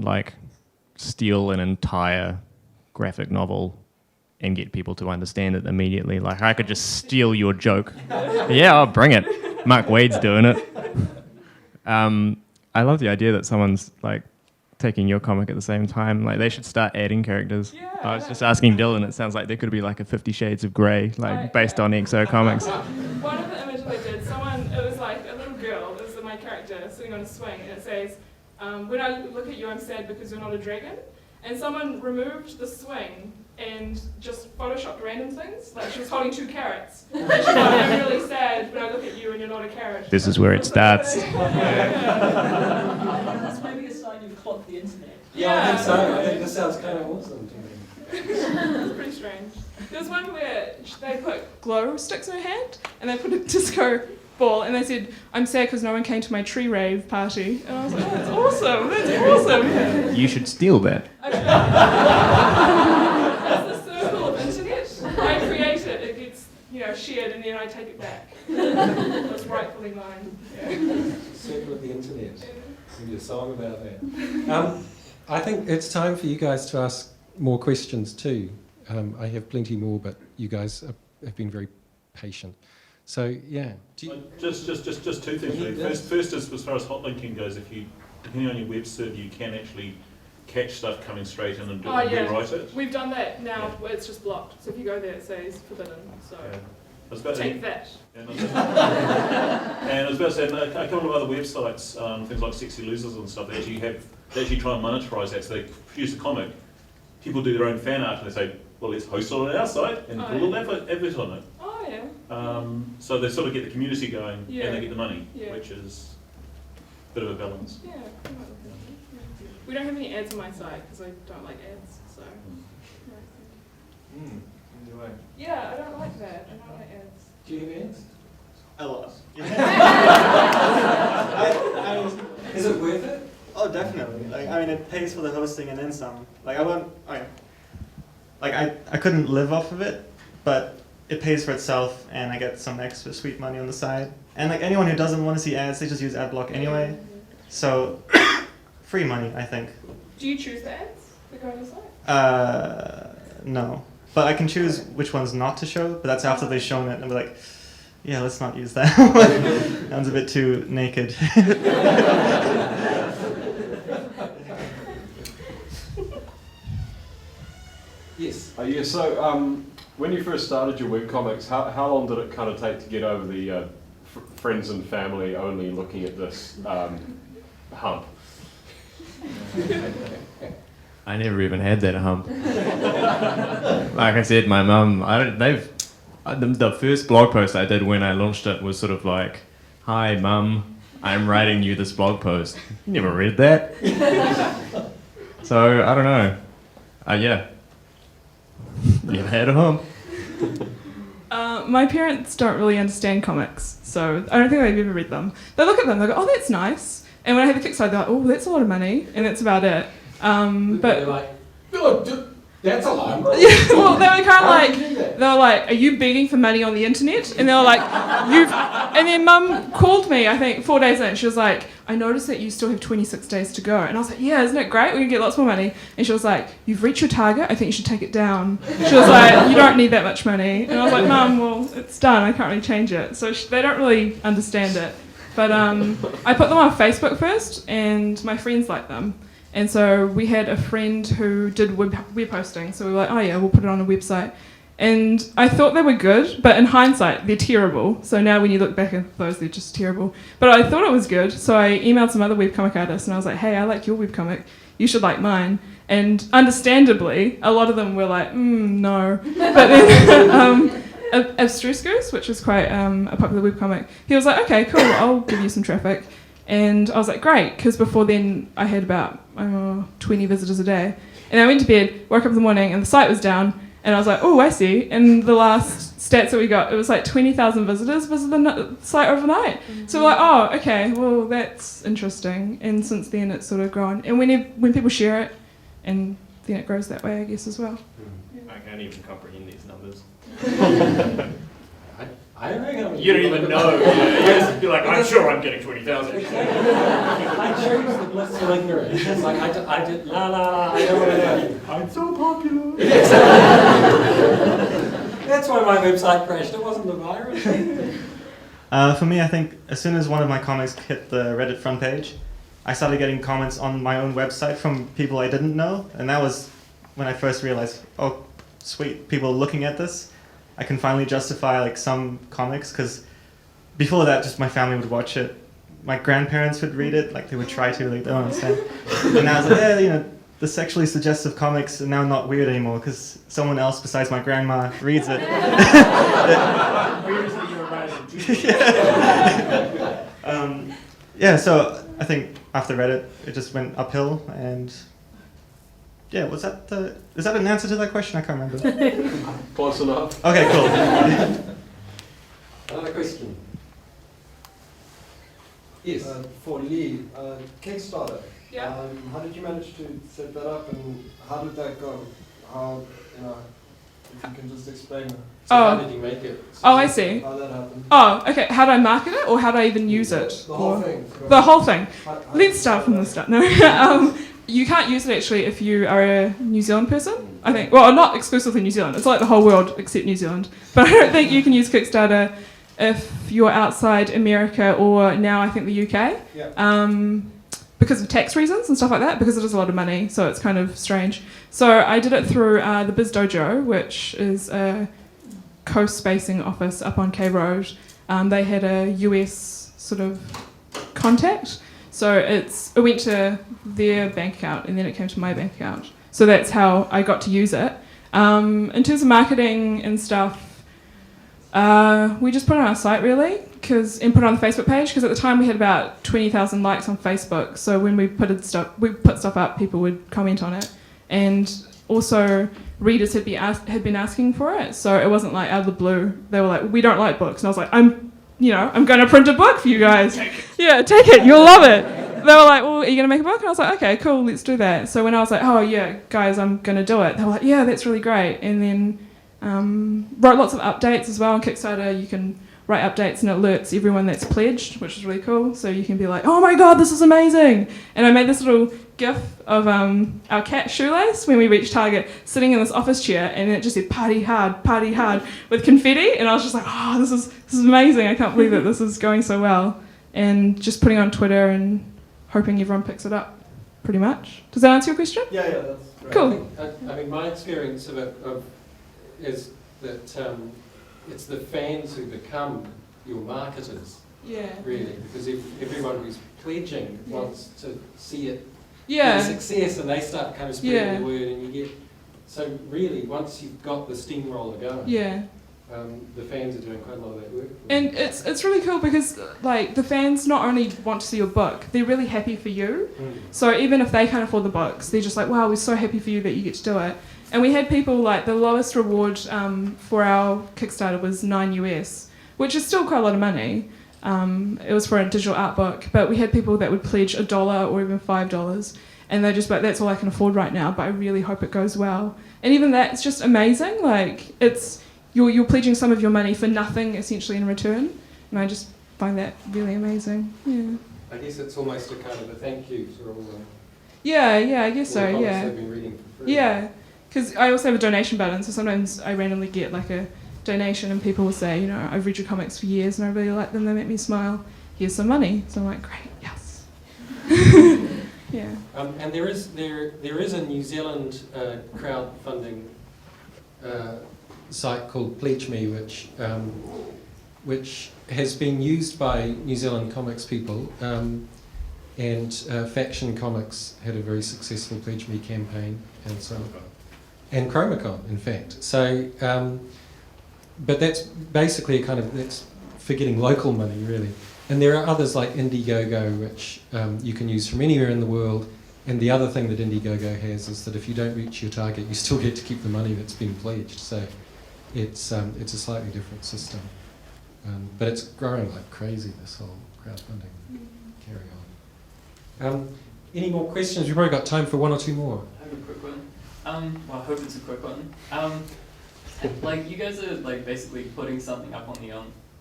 steal an entire graphic novel and get people to understand it immediately. Like, I could just steal your joke. Yeah, I'll bring it. Mark Wade's doing it. I love the idea that someone's like taking your comic at the same time. Like they should start adding characters.
Yeah.
I was just asking Dylan. It sounds like there could be like a 50 Shades of Grey, like based on EXO comics.
One of the images I did, it was like a little girl, it was my character sitting on a swing, and it says, when I look at you, I'm sad because you're not a dragon. And someone removed the swing and just photoshopped random things. Like she was holding 2 carrots. And she thought, I'm really sad when I look at you and you're not a carrot.
This is where it starts.
That's maybe a sign you've clocked the internet.
Yeah, I think so. I think this sounds kind of awesome to me.
It's pretty strange. There was one where they put glow sticks in her hand and they put a disco ball and they said, I'm sad because no one came to my tree rave party. And I was like, oh, that's awesome. That's awesome.
You should steal that.
That's the circle of internet. I create it, it gets shared, and then I take it back. It's rightfully mine. Yeah.
Circle of the internet. We need a song about that. I think it's time for you guys to ask more questions too. I have plenty more, but you guys have been very patient. So yeah.
Just 2 things really. First is as far as hot linking goes, depending on your web server, you can actually catch stuff coming straight in and rewrite it.
We've done that now. Where it's just blocked. So if you go there, it says forbidden. So take that.
And I was about to say, a couple of other websites, things like Sexy Losers and stuff, they actually try and monetize that. So they produce a comic, people do their own fan art, and they say, well, let's host it on our site and put a little advert on it.
Oh yeah.
So they sort of get the community going and they get the money,
Yeah.
which is a bit of a balance.
Yeah. We don't have any ads on my site because I don't like ads. So. Yeah, I don't like that. I don't like ads.
Do you have ads?
A lot.
Is it worth it?
Oh, definitely. It pays for the hosting and then some. I couldn't live off of it, but it pays for itself, and I get some extra sweet money on the side. And anyone who doesn't want to see ads, they just use AdBlock anyway. So, free money, I think.
Do you choose the ads that go on the site?
No. But I can choose which ones not to show, but that's after they've shown it, and I'm like, yeah, let's not use that one. Sounds a bit too naked.
Yes.
So when you first started your webcomics, how long did it kind of take to get over the friends and family only looking at this hump?
I never even had that hump. Like I said, my mum, the first blog post I did when I launched it was sort of like, hi mum, I'm writing you this blog post. You never read that? So, I don't know. Yeah. You had a hump.
My parents don't really understand comics, so I don't think they've ever read them. They look at them, they go, oh, that's nice. And when I have a Kickstarter, they're like, oh, that's a lot of money, and that's about it. But
they're like, oh, that's a lot.
Yeah, well, they were kind of like, they were like, are you begging for money on the internet? And they were like, and then mum called me, I think, 4 days in. She was like, I noticed that you still have 26 days to go. And I was like, yeah, isn't it great? We can get lots more money. And she was like, you've reached your target. I think you should take it down. She was like, you don't need that much money. And I was like, mum, well, it's done. I can't really change it. So they don't really understand it. But I put them on Facebook first, and my friends like them. And so we had a friend who did web hosting, so we were like, oh yeah, we'll put it on a website. And I thought they were good, but in hindsight, they're terrible. So now when you look back at those, they're just terrible. But I thought it was good, so I emailed some other webcomic artists, and I was like, hey, I like your webcomic, you should like mine. And understandably, a lot of them were like, no. But then Abstruse Goose, which is quite a popular webcomic, he was like, okay, cool, I'll give you some traffic. And I was like, great, because before then I had about 20 visitors a day. And I went to bed, woke up in the morning, and the site was down. And I was like, oh, I see. And the last stats that we got, it was like 20,000 visitors visited the site overnight. Mm-hmm. So we're like, oh, okay, well, that's interesting. And since then, it's sort of grown. And when people share it, and then it grows that way, I guess, as well.
I can't even comprehend these numbers.
I don't know.
You don't even know. You're like, I'm sure I'm getting 20,000.
I chose the bliss of ignorance. It's like, I did, la la la, I don't want to know.
I'm so popular.
That's why my website crashed. It wasn't the virus.
For me, I think as soon as one of my comics hit the Reddit front page, I started getting comments on my own website from people I didn't know, and that was when I first realized, oh, sweet, people are looking at this. I can finally justify like some comics, because before that, just my family would watch it. My grandparents would read it, like they would try to, like they don't understand. And I was like, yeah, you know, the sexually suggestive comics are now not weird anymore because someone else besides my grandma reads it. Yeah, so I think after Reddit, it just went uphill, and yeah, is that an answer to that question? I can't remember.
Close enough.
Okay, cool.
Another question. Yes.
For Lee, Kickstarter.
Yeah.
How did you manage to set that up, and how did that go? How, you know, if you can just explain it.
So how did you make it?
Oh, I see.
How that happened.
Oh, okay. How do I market it, or how do I even use it?
The whole
Or-
thing.
The whole thing.
How
Let's start from the start. No, you can't use it actually if you are a New Zealand person. I think. Well, not exclusively New Zealand. It's like the whole world except New Zealand. But I don't think you can use Kickstarter if you're outside America or now I think the UK.
Yeah.
Because of tax reasons and stuff like that. Because it is a lot of money, so it's kind of strange. So I did it through the Biz Dojo, which is a coast spacing office up on K Road. They had a US sort of contact. So it went to their bank account and then it came to my bank account. So that's how I got to use it. In terms of marketing and stuff, we just put it on our site really, and put it on the Facebook page, because at the time we had about 20,000 likes on Facebook. So when we put stuff up, people would comment on it. And also readers had been asking for it. So it wasn't like out of the blue. They were like, we don't like books. And I was like, I'm going to print a book for you guys. Yeah, take it. You'll love it. They were like, well, are you going to make a book? And I was like, okay, cool, let's do that. So when I was like, oh, yeah, guys, I'm going to do it, they were like, yeah, that's really great. And then wrote lots of updates as well on Kickstarter. You can write updates and it alerts everyone that's pledged, which is really cool. So you can be like, oh my God, this is amazing. And I made this little GIF of our cat Shoelace when we reached Target, sitting in this office chair, and it just said party hard with confetti. And I was just like, oh, this is amazing. I can't believe that this is going so well. And just putting it on Twitter and hoping everyone picks it up, pretty much. Does that answer your question?
Yeah, that's great.
Cool.
I mean, my experience of it is that it's the fans who become your marketers,
Yeah.
really, because everyone who's pledging wants to see it be a
Yeah.
success, and they start kind of spreading
Yeah.
the word, and you get. So really, once you've got the steamroller going,
Yeah.
the fans are doing quite a lot of that work.
And it's really cool because like the fans not only want to see your book, they're really happy for you. So even if they can't afford the books, they're just like, wow, we're so happy for you that you get to do it. And we had people like the lowest reward for our Kickstarter was $9, which is still quite a lot of money. It was for a digital art book, but we had people that would pledge $1 or even $5, and they're just like, that's all I can afford right now, but I really hope it goes well. And even that's just amazing. Like it's you're pledging some of your money for nothing essentially in return, and I just find that really amazing. Yeah.
I guess it's almost a kind of a thank you for all the.
Yeah, I guess so.
all the comics
Yeah.
they've been reading for free.
Yeah, because I also have a donation button, so sometimes I randomly get like a donation and people will say, I've read your comics for years and I really like them, they make me smile, here's some money. So I'm like, great, yes. Yeah.
And there is a New Zealand crowdfunding site called Pledge Me, which has been used by New Zealand comics people, and Faction Comics had a very successful Pledge Me campaign, and so and Chromacon, in fact. So, but that's basically that's for getting local money, really. And there are others like Indiegogo, which you can use from anywhere in the world. And the other thing that Indiegogo has is that if you don't reach your target, you still get to keep the money that's been pledged. So it's a slightly different system. But it's growing like crazy, this whole crowdfunding. Carry on. Any more questions? We've probably got time for one or two more.
I have a quick one. Well, I hope it's a quick one. Like you guys are like basically putting something up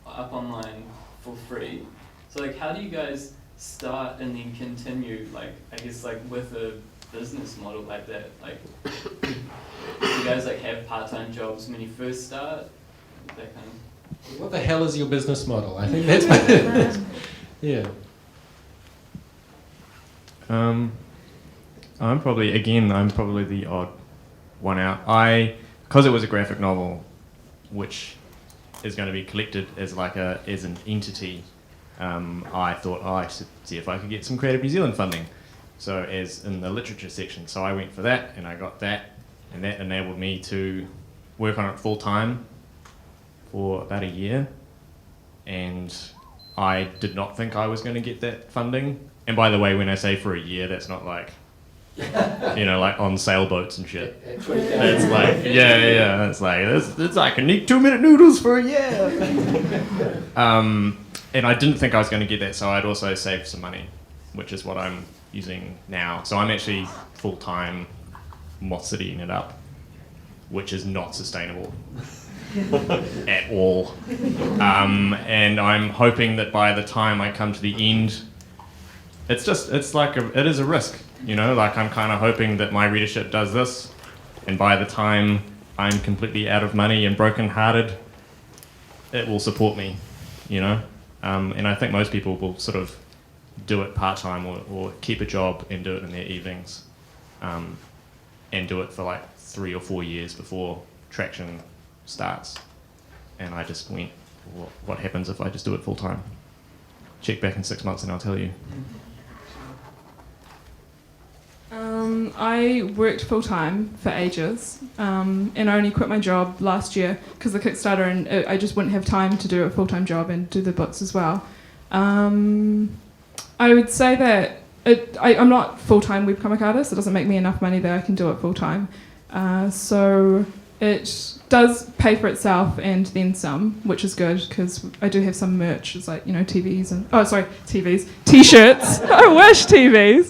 up online for free. So like, how do you guys start and then continue? Like, I guess like with a business model like that. Like, do you guys like have part-time jobs when you first start? That kind of.
What the hell is your business model? I think that's yeah.
I'm probably the odd one out. Because it was a graphic novel, which is going to be collected as as an entity. I thought, I should see if I could get some Creative New Zealand funding. So as in the literature section, so I went for that and I got that, and that enabled me to work on it full time for about a year. And I did not think I was going to get that funding. And by the way, when I say for a year, that's not like, like on sailboats and shit. It's like, it's like, it's like I need 2-minute noodles for a year. And I didn't think I was going to get that, so I'd also saved some money, which is what I'm using now. So I'm actually full-time moth-citying it up, which is not sustainable at all. And I'm hoping that by the time I come to the end, it is a risk, like I'm kind of hoping that my readership does this, and by the time I'm completely out of money and broken-hearted, it will support me, and I think most people will sort of do it part-time or keep a job and do it in their evenings, and do it for like 3 or 4 years before traction starts. And I just went, what happens if I just do it full-time? Check back in 6 months and I'll tell you.
I worked full-time for ages, and I only quit my job last year because of Kickstarter, and I just wouldn't have time to do a full-time job and do the books as well. I would say that I'm not full-time webcomic artist. It doesn't make me enough money that I can do it full-time. So it does pay for itself and then some, which is good because I do have some merch. It's like, TVs and... Oh, sorry, TVs. T-shirts. I wish TVs.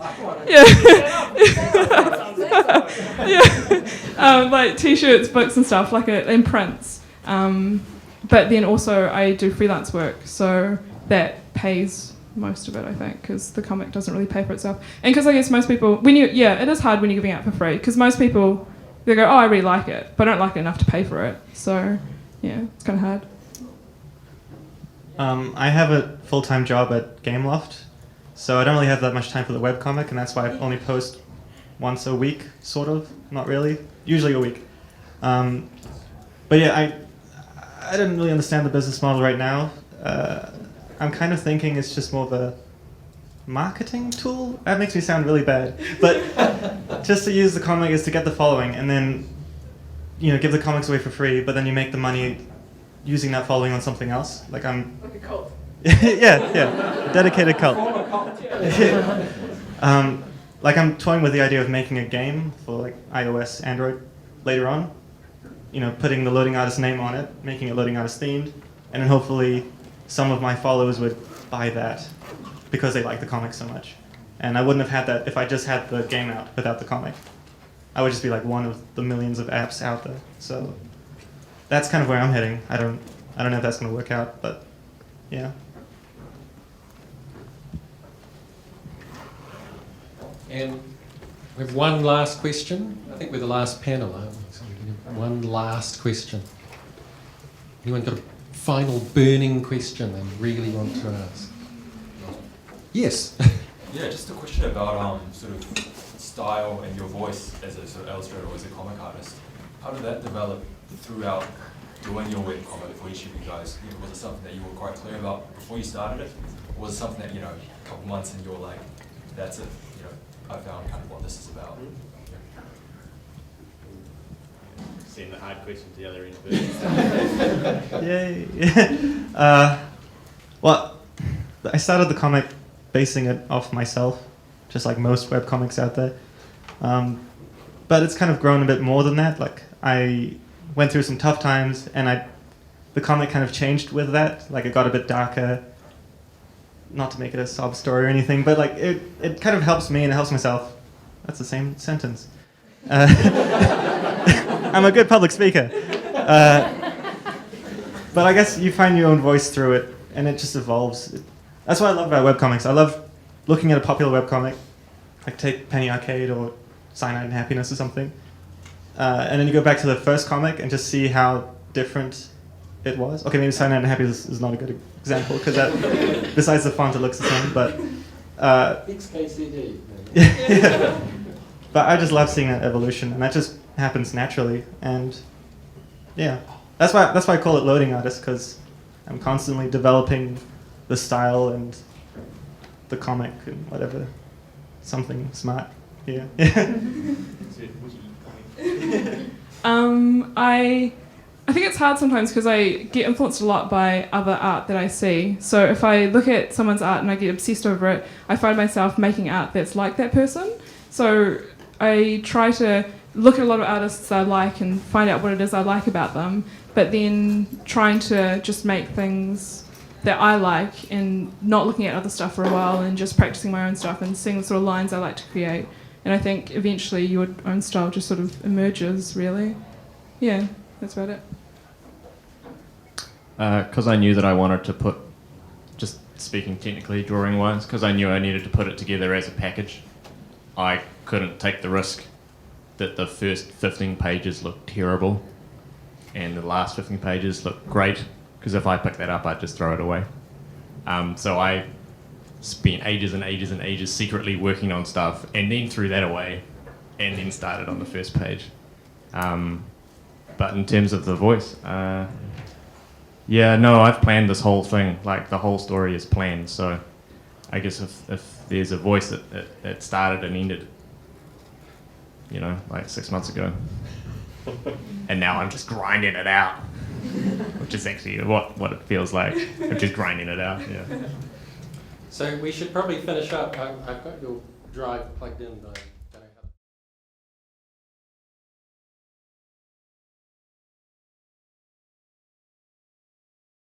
Yeah. Like T-shirts, books and stuff, and prints. But then also I do freelance work, so that pays most of it, I think, because the comic doesn't really pay for itself. And because I guess most people... it is hard when you're giving out for free, because most people... They go, I really like it, but I don't like it enough to pay for it. So, yeah, it's kind of hard.
I have a full-time job at Gameloft, so I don't really have that much time for the webcomic, and that's why I only post once a week, sort of. Not really. Usually a week. But yeah, I didn't really understand the business model right now. I'm kind of thinking it's just more of a marketing tool? That makes me sound really bad. But just to use the comic is to get the following and then, give the comics away for free, but then you make the money using that following on something else. Like a cult. yeah. Dedicated cult. I'm toying with the idea of making a game for iOS, Android later on. Putting the loading artist name on it, making it loading artist themed, and then hopefully some of my followers would buy that because they like the comic so much. And I wouldn't have had that if I just had the game out without the comic. I would just be like one of the millions of apps out there. So that's kind of where I'm heading. I don't know if that's going to work out, but yeah.
And we have one last question. I think we're the last panel, aren't we? So we have one last question. Anyone got a final burning question they really want to ask? Yes.
Yeah, just a question about sort of style and your voice as a sort of illustrator or as a comic artist. How did that develop throughout doing your webcomic for each of you guys? Was it something that you were quite clear about before you started it? Or was it something that, a couple months and you're like, that's it, I found kind of what this is about?
Send the hard question to the other end first.
Yay. Well, I started the comic basing it off myself, just like most webcomics out there. But it's kind of grown a bit more than that. I went through some tough times, and the comic kind of changed with that. It got a bit darker. Not to make it a sob story or anything, but it kind of helps me and it helps myself. That's the same sentence. I'm a good public speaker. But I guess you find your own voice through it, and it just evolves. That's what I love about webcomics. I love looking at a popular webcomic, take Penny Arcade or Cyanide and Happiness or something, and then you go back to the first comic and just see how different it was. Okay, maybe Silent and Happy is not a good example, because that, besides the font, it looks the same, but...
XKCD.
Yeah. But I just love seeing that evolution, and that just happens naturally, and yeah. That's why I call it loading artist, because I'm constantly developing the style and the comic and whatever. Something smart here.
I think it's hard sometimes because I get influenced a lot by other art that I see. So if I look at someone's art and I get obsessed over it, I find myself making art that's like that person. So I try to look at a lot of artists I like and find out what it is I like about them, but then trying to just make things that I like and not looking at other stuff for a while and just practicing my own stuff and seeing the sort of lines I like to create. And I think eventually your own style just sort of emerges, really. Yeah, that's about it.
Because I knew that I wanted to put, just speaking technically, drawing-wise, because I knew I needed to put it together as a package. I couldn't take the risk that the first 15 pages looked terrible and the last 15 pages looked great, because if I pick that up, I'd just throw it away. So I spent ages and ages and ages secretly working on stuff and then threw that away and then started on the first page. But in terms of the voice, yeah, no, I've planned this whole thing. Like, the whole story is planned, so I guess if there's a voice that started and ended, you know, like 6 months ago. And now I'm just grinding it out, which is actually what it feels like. I'm just grinding it out, yeah.
So we should probably finish up. I've got your drive plugged in, though.